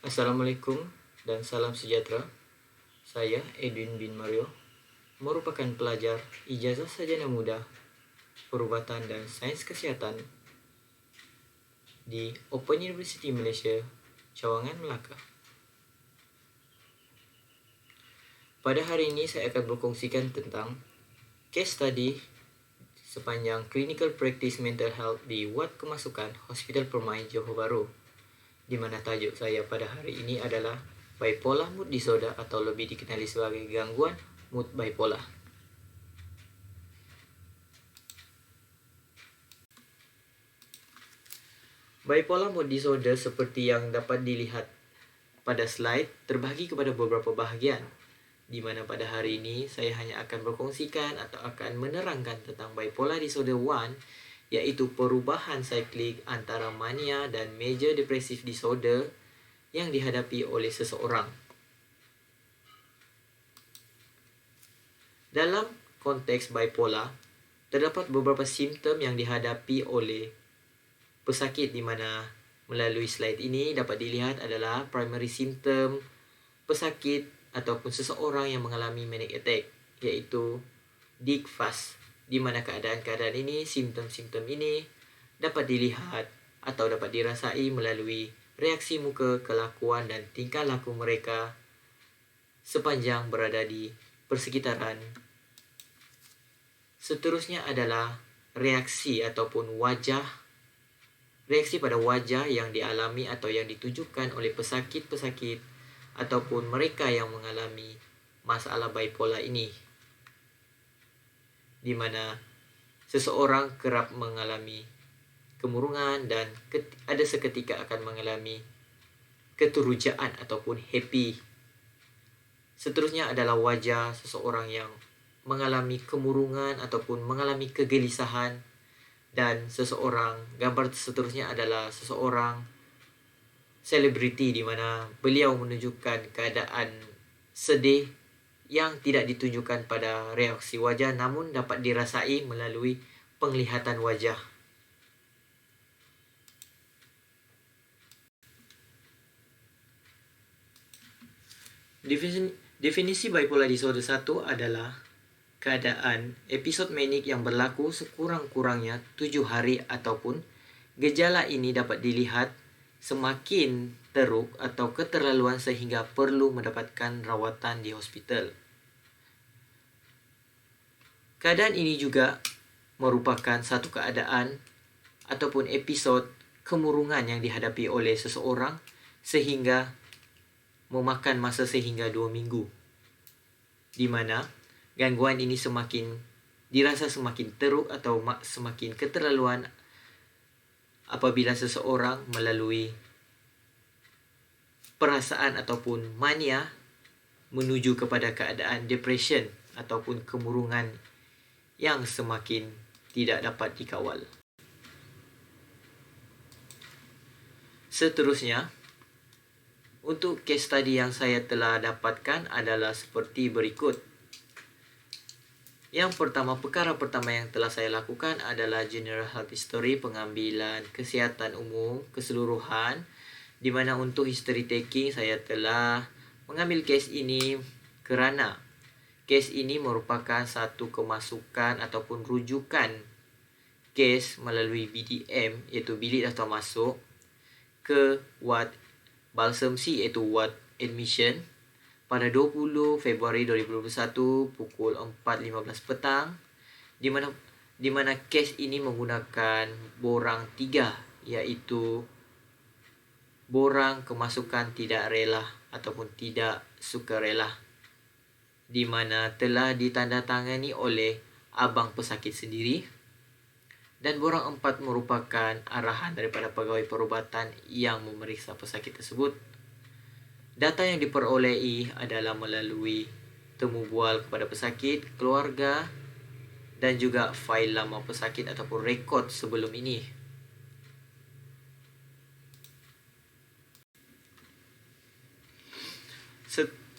Assalamualaikum dan salam sejahtera. Saya Edwin bin Mario, merupakan pelajar ijazah sarjana muda perubatan dan sains kesihatan di Open University Malaysia, Cawangan, Melaka. Pada hari ini saya akan berkongsikan tentang case study sepanjang Clinical Practice Mental Health di Ward Kemasukan Hospital Permai, Johor Bahru, di mana tajuk saya pada hari ini adalah Bipolar Mood Disorder atau lebih dikenali sebagai gangguan mood bipolar. Bipolar mood disorder seperti yang dapat dilihat pada slide terbahagi kepada beberapa bahagian, di mana pada hari ini saya hanya akan berkongsikan atau akan menerangkan tentang bipolar disorder 1, iaitu perubahan siklik antara mania dan major depressive disorder yang dihadapi oleh seseorang. Dalam konteks bipolar, terdapat beberapa simptom yang dihadapi oleh pesakit, di mana melalui slide ini dapat dilihat adalah primary symptom pesakit ataupun seseorang yang mengalami manic attack, iaitu Dick Fast, di mana keadaan-keadaan ini, simptom-simptom ini dapat dilihat atau dapat dirasai melalui reaksi muka, kelakuan dan tingkah laku mereka sepanjang berada di persekitaran. Seterusnya adalah reaksi ataupun reaksi pada wajah yang dialami atau yang ditujukan oleh pesakit-pesakit ataupun mereka yang mengalami masalah bipolar ini, di mana seseorang kerap mengalami kemurungan dan ada seketika akan mengalami keterujaan ataupun happy. Seterusnya adalah wajah seseorang yang mengalami kemurungan ataupun mengalami kegelisahan, dan gambar seterusnya adalah seseorang selebriti, di mana beliau menunjukkan keadaan sedih yang tidak ditunjukkan pada reaksi wajah namun dapat dirasai melalui penglihatan wajah. Definisi bipolar disorder 1 adalah keadaan episod manik yang berlaku sekurang-kurangnya 7 hari ataupun gejala ini dapat dilihat semakin teruk atau keterlaluan sehingga perlu mendapatkan rawatan di hospital. Keadaan ini juga merupakan satu keadaan ataupun episod kemurungan yang dihadapi oleh seseorang sehingga memakan masa sehingga 2 minggu, di mana gangguan ini dirasa semakin teruk atau semakin keterlaluan apabila seseorang melalui perasaan ataupun mania menuju kepada keadaan depression ataupun kemurungan yang semakin tidak dapat dikawal. Seterusnya, untuk case study yang saya telah dapatkan adalah seperti berikut. Perkara pertama yang telah saya lakukan adalah General Health History, pengambilan kesihatan umum keseluruhan, di mana untuk history taking saya telah mengambil case ini kerana case ini merupakan satu kemasukan ataupun rujukan case melalui BDM, iaitu bilik daftar masuk, ke ward Balsam C, iaitu ward admission, pada 20 Februari 2021 pukul 4.15 petang, di mana case ini menggunakan borang 3, iaitu borang kemasukan tidak rela ataupun tidak sukarela, di mana telah ditandatangani oleh abang pesakit sendiri, dan borang 4 merupakan arahan daripada pegawai perubatan yang memeriksa pesakit tersebut. Data yang diperolehi adalah melalui temu bual kepada pesakit, keluarga, dan juga fail lama pesakit ataupun rekod sebelum ini.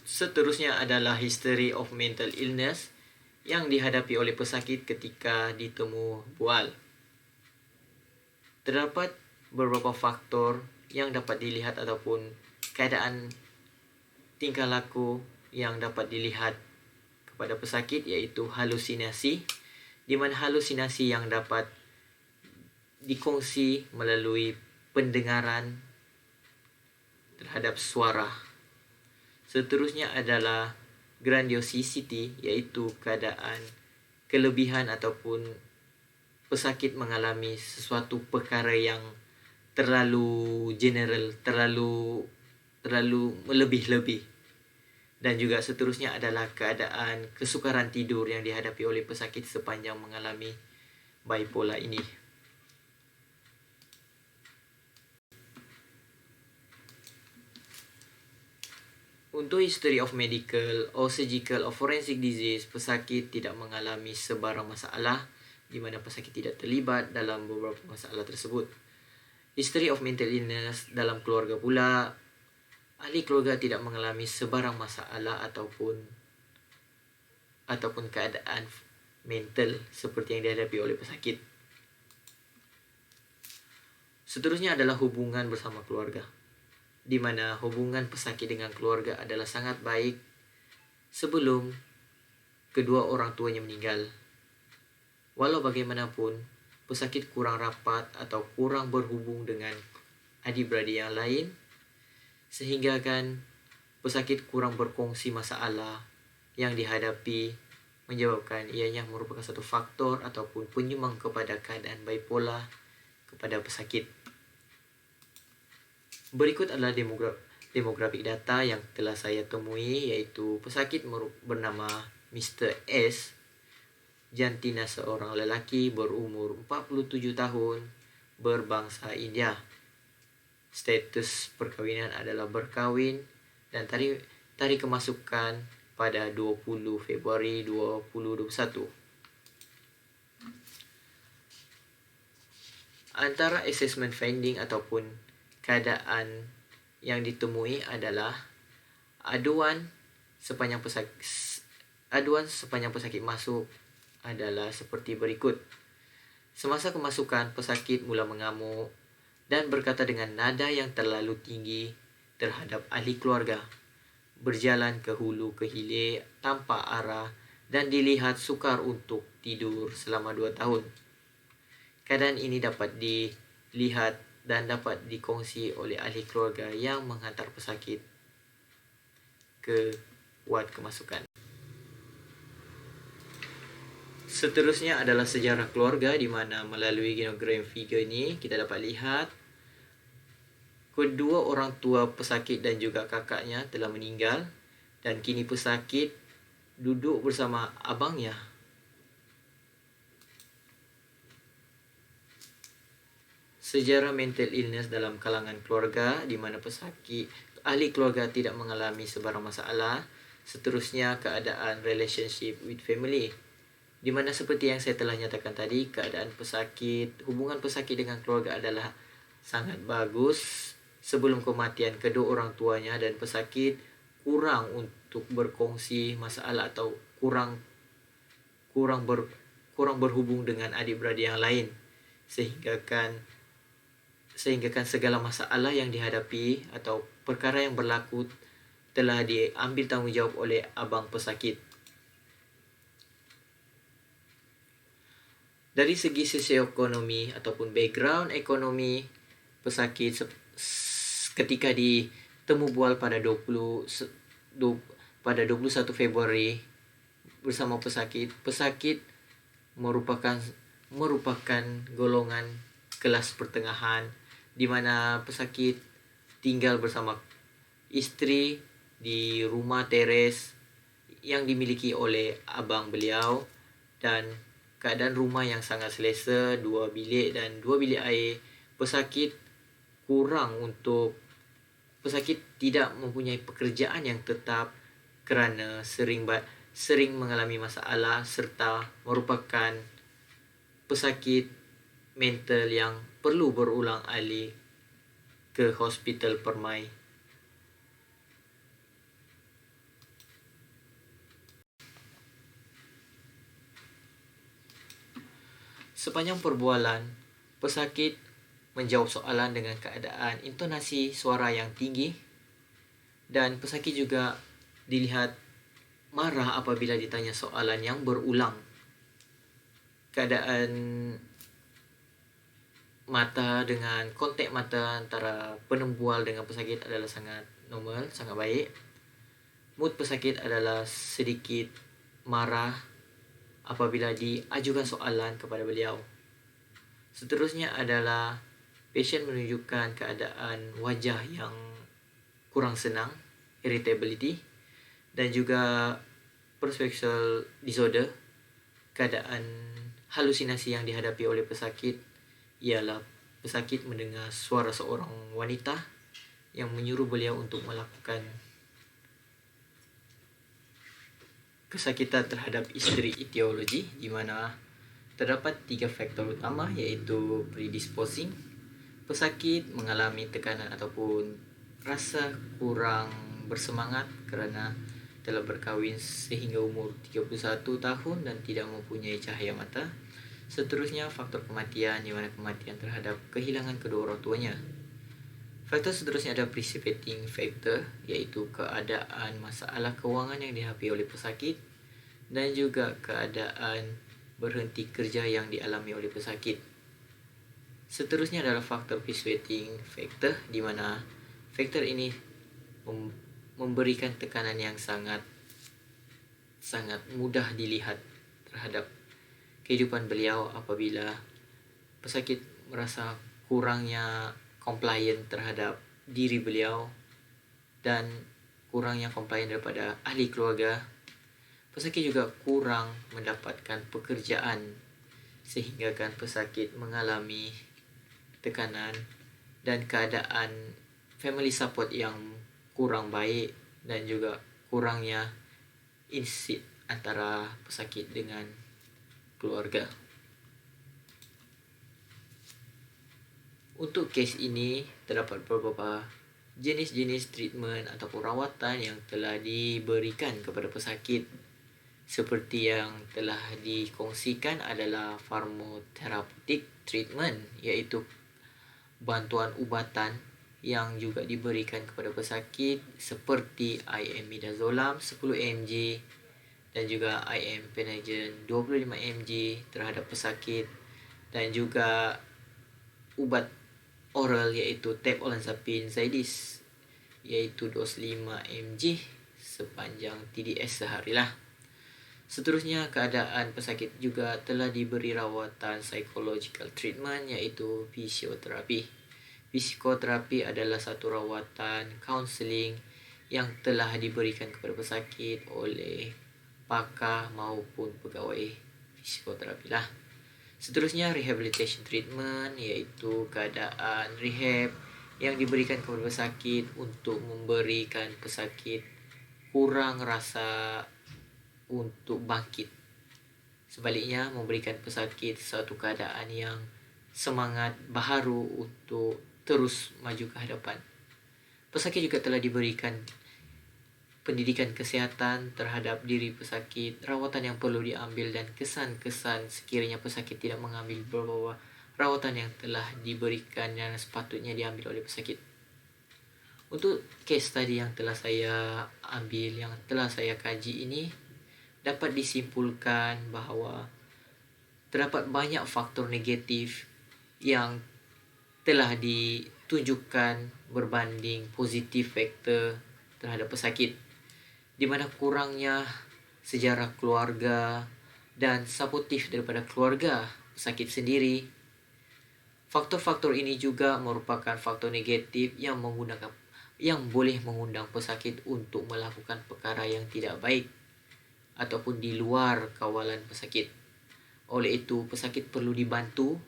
Seterusnya adalah history of mental illness yang dihadapi oleh pesakit ketika ditemu bual. Terdapat beberapa faktor yang dapat dilihat ataupun keadaan tingkah laku yang dapat dilihat kepada pesakit iaitu halusinasi, di mana halusinasi yang dapat dikongsi melalui pendengaran terhadap suara. Seterusnya adalah grandiosity, iaitu keadaan kelebihan ataupun pesakit mengalami sesuatu perkara yang terlalu general, terlalu melebih-lebih. Dan juga seterusnya adalah keadaan kesukaran tidur yang dihadapi oleh pesakit sepanjang mengalami bipolar ini. Untuk history of medical or surgical or forensic disease, pesakit tidak mengalami sebarang masalah di mana pesakit tidak terlibat dalam beberapa masalah tersebut. History of mental illness dalam keluarga pula, ahli keluarga tidak mengalami sebarang masalah ataupun keadaan mental seperti yang dihadapi oleh pesakit. Seterusnya adalah hubungan bersama keluarga, di mana hubungan pesakit dengan keluarga adalah sangat baik sebelum kedua orang tuanya meninggal. Walau bagaimanapun, pesakit kurang rapat atau kurang berhubung dengan adik-beradik yang lain, sehingga kan pesakit kurang berkongsi masalah yang dihadapi, menyebabkan ianya merupakan satu faktor ataupun penyumbang kepada keadaan bipolar kepada pesakit. Berikut adalah demografik data yang telah saya temui, iaitu pesakit bernama Mr. S, jantina seorang lelaki berumur 47 tahun, berbangsa India. Status perkahwinan adalah berkahwin dan tarikh kemasukan pada 20 Februari 2021. Antara assessment finding ataupun keadaan yang ditemui adalah aduan sepanjang pesakit masuk adalah seperti berikut. Semasa kemasukan, pesakit mula mengamuk dan berkata dengan nada yang terlalu tinggi terhadap ahli keluarga, berjalan ke hulu ke hilir tanpa arah dan dilihat sukar untuk tidur selama 2 tahun. Keadaan ini dapat dilihat dan dapat dikongsi oleh ahli keluarga yang menghantar pesakit ke ward kemasukan. Seterusnya adalah sejarah keluarga, di mana melalui genogram figure ini kita dapat lihat kedua orang tua pesakit dan juga kakaknya telah meninggal dan kini pesakit duduk bersama abangnya. Sejarah mental illness dalam kalangan keluarga, di mana ahli keluarga tidak mengalami sebarang masalah. Seterusnya keadaan relationship with family, di mana seperti yang saya telah nyatakan tadi, hubungan pesakit dengan keluarga adalah sangat bagus sebelum kematian kedua orang tuanya, dan pesakit kurang untuk berkongsi masalah atau kurang berhubung dengan adik-beradik yang lain, sehingga kan segala masalah yang dihadapi atau perkara yang berlaku telah diambil tanggungjawab oleh abang pesakit. Dari segi sosioekonomi ataupun background ekonomi, pesakit ketika ditemu bual pada 21 Februari bersama pesakit merupakan golongan kelas pertengahan, di mana pesakit tinggal bersama istri di rumah teres yang dimiliki oleh abang beliau, dan keadaan rumah yang sangat selesa, 2 bilik dan 2 bilik air. Pesakit tidak mempunyai pekerjaan yang tetap kerana sering mengalami masalah serta merupakan pesakit mental yang perlu berulang alik ke hospital Permai. Sepanjang perbualan, pesakit menjawab soalan dengan keadaan intonasi suara yang tinggi Dan pesakit juga dilihat marah apabila ditanya soalan yang berulang. Keadaan mata dengan kontak mata antara penembual dengan pesakit adalah sangat normal, sangat baik. Mood pesakit adalah sedikit marah apabila diajukan soalan kepada beliau. Seterusnya adalah pasien menunjukkan keadaan wajah yang kurang senang, irritability, dan juga perceptual disorder. Keadaan halusinasi yang dihadapi oleh pesakit ialah pesakit mendengar suara seorang wanita yang menyuruh beliau untuk melakukan kesakitan terhadap isteri etiologi, di mana terdapat 3 faktor utama, iaitu predisposing. Pesakit mengalami tekanan ataupun rasa kurang bersemangat kerana telah berkahwin sehingga umur 31 tahun dan tidak mempunyai cahaya mata. Seterusnya faktor kematian, di mana kematian terhadap kehilangan kedua orang tuanya. Faktor seterusnya ada precipitating factor, iaitu keadaan masalah kewangan yang dihadapi oleh pesakit dan juga keadaan berhenti kerja yang dialami oleh pesakit. Seterusnya adalah faktor precipitating factor, di mana faktor ini memberikan tekanan yang sangat mudah dilihat terhadap kehidupan beliau apabila pesakit merasa kurangnya compliant terhadap diri beliau dan kurangnya compliant daripada ahli keluarga. Pesakit juga kurang mendapatkan pekerjaan sehingga kan pesakit mengalami tekanan dan keadaan family support yang kurang baik dan juga kurangnya insit antara pesakit dengan keluarga. Untuk kes ini terdapat beberapa jenis-jenis treatment ataupun rawatan yang telah diberikan kepada pesakit. Seperti yang telah dikongsikan adalah pharmotherapeutic treatment, iaitu bantuan ubatan yang juga diberikan kepada pesakit seperti IM midazolam 10 mg dan juga IM Phenergen 25 mg terhadap pesakit, dan juga ubat oral iaitu tab olanzapine zydis iaitu dos 5 mg sepanjang TDS seharilah. Seterusnya, keadaan pesakit juga telah diberi rawatan psychological treatment iaitu fisioterapi. Psikoterapi adalah satu rawatan counseling yang telah diberikan kepada pesakit oleh pakar maupun pegawai psikoterapi lah. Seterusnya, rehabilitation treatment iaitu keadaan rehab yang diberikan kepada pesakit untuk memberikan pesakit kurang rasa untuk bangkit. Sebaliknya, memberikan pesakit satu keadaan yang semangat baharu untuk terus maju ke hadapan. Pesakit juga telah diberikan pendidikan kesihatan terhadap diri pesakit, rawatan yang perlu diambil dan kesan-kesan sekiranya pesakit tidak mengambil beberapa rawatan yang telah diberikan dan sepatutnya diambil oleh pesakit. Untuk case study yang telah saya ambil, yang telah saya kaji ini, dapat disimpulkan bahawa terdapat banyak faktor negatif yang telah ditunjukkan berbanding positif faktor terhadap pesakit, di mana kurangnya sejarah keluarga dan suportif daripada keluarga pesakit sendiri. Faktor-faktor ini juga merupakan faktor negatif yang boleh mengundang pesakit untuk melakukan perkara yang tidak baik ataupun di luar kawalan pesakit. Oleh itu, pesakit perlu dibantu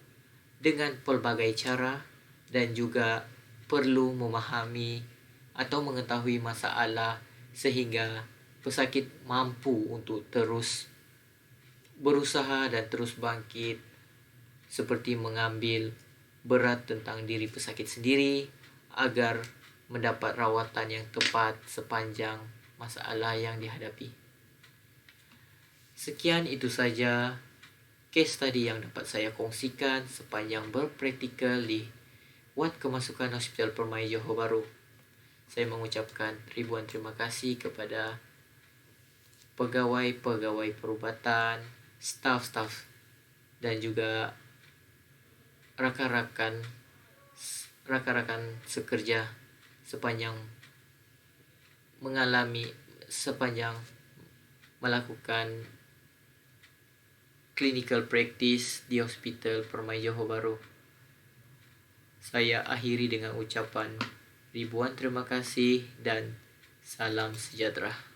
dengan pelbagai cara dan juga perlu memahami atau mengetahui masalah sehingga pesakit mampu untuk terus berusaha dan terus bangkit, seperti mengambil berat tentang diri pesakit sendiri agar mendapat rawatan yang tepat sepanjang masalah yang dihadapi. Sekian itu saja case study yang dapat saya kongsikan sepanjang berpraktikal di Wad Kemasukan Hospital Permai Johor Bahru. Saya mengucapkan ribuan terima kasih kepada pegawai-pegawai perubatan, staf-staf, dan juga rakan-rakan sekerja sepanjang melakukan clinical practice di Hospital Permai Johor Bahru. Saya akhiri dengan ucapan ribuan terima kasih dan salam sejahtera.